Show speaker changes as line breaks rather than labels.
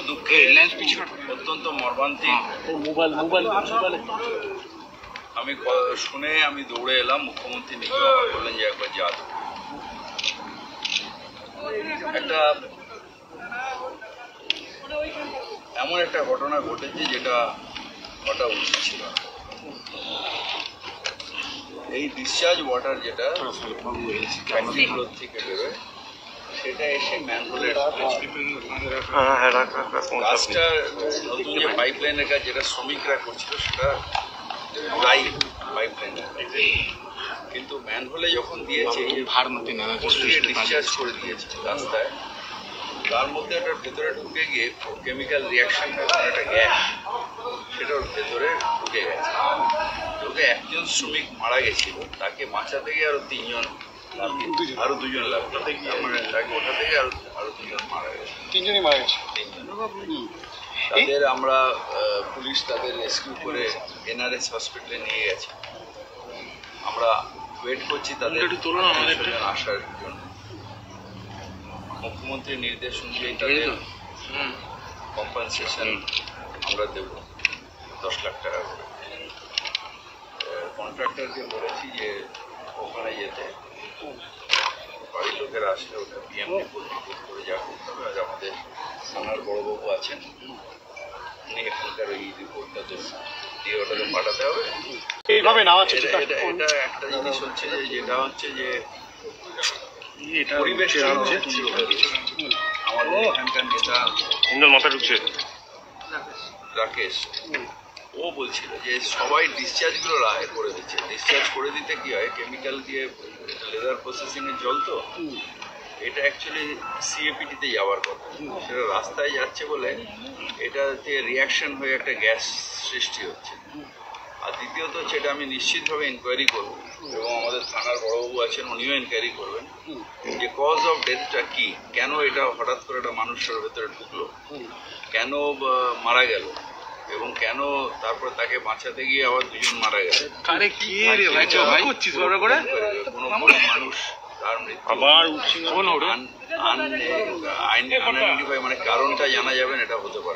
দুঃখের, অত্যন্ত মর্মান্তিক। আমি শুনে আমি দৌড়ে এলাম, মুখ্যমন্ত্রী নিজে বললেন যে একবার যা। একটা এমন একটা ঘটনা ঘটেছে যেটা ঘটা উচিত ছিল। এই ডিসচার্জ ওয়াটার যেটা ফ্যাক্টরিগুলোর থেকে বেরোয় সেটা এসে ম্যানহোলের কাজটা নতুন যে পাইপ লাইনের কাজ যেটা শ্রমিকরা করছিল সেটা ড্রাই পাইপ লাইনের, কিন্তু ম্যানহোলে যখন দিয়েছে ডিসচার্জ করে দিয়েছে রাস্তায়, তার মধ্যে একটা ভেতরে ঢুকে গিয়ে কেমিক্যাল রিয়াকশন একটা গ্যাস সেটা ওর ভেতরে ঢুকে গেছে। ওকে একজন শ্রমিক মারা গেছিল, তাকে বাঁচাতে গিয়ে আরো তিনজন আরো দুজন লাগলো, মানে তাকে ওঠা থেকে আরো দুজন মারা গেছে,
তিনজনই মারা গেছে।
তাদের আমরা পুলিশ তাদের রেস্কিউ করে এনআরএস হসপিটালে নিয়ে গেছে। আমরা ওয়েট করছি তাদের আসার জন্য। মুখ্যমন্ত্রীর নির্দেশ অনুযায়ী তাদের কম্পেনসেশন আমরা দেব 10 লাখ টাকা করে। কন্ট্রাক্টরকে বলেছি যে ওখানে যেতে, বাড়ির লোকেরা আসলে ওটা পিএমডি করে যা করতে হবে। আর আমাদের থানার বড়বাবু আছেন, উনি এখানকার ওই রিপোর্টটা দিয়ে ওটাকে পাঠাতে হবে।
এইভাবে নেওয়া আছে।
এটা একটা জিনিস হচ্ছে যে যেটা হচ্ছে যে পরিবেশ আমাদের এখানকার নেতা
মাথা ঢুকছে
রাকেশ, ও বলছিল যে সবাই ডিসচার্জগুলো রায় করে দিচ্ছে। ডিসচার্জ করে দিতে কি হয়, কেমিক্যাল দিয়ে লেদার প্রসেসিংয়ের জল তো, এটা অ্যাকচুয়ালি সিএপিটিতে যাওয়ার কথা, সেটা রাস্তায় যাচ্ছে বলে এটাতে রিয়াকশন হয়ে একটা গ্যাস সৃষ্টি হচ্ছে। আর দ্বিতীয়ত হচ্ছে এটা আমি নিশ্চিতভাবে ইনকোয়ারি করব, এবং আমাদের থানার বড়বাবু আছেন উনিও ইনকোয়ারি করবেন যে কজ অফ ডেথটা কি, কেন এটা হঠাৎ করে একটা মানুষের ভেতরে ঢুকলো, কেন মারা গেল, এবং কেন তারপর তাকে বাঁচাতে গিয়ে আবার দুজন মারা গেল। কোনো মানুষ তার মৃত্যু আইডেন্টিফাই মানে কারণটা জানা যাবেন, এটা হতে পারে।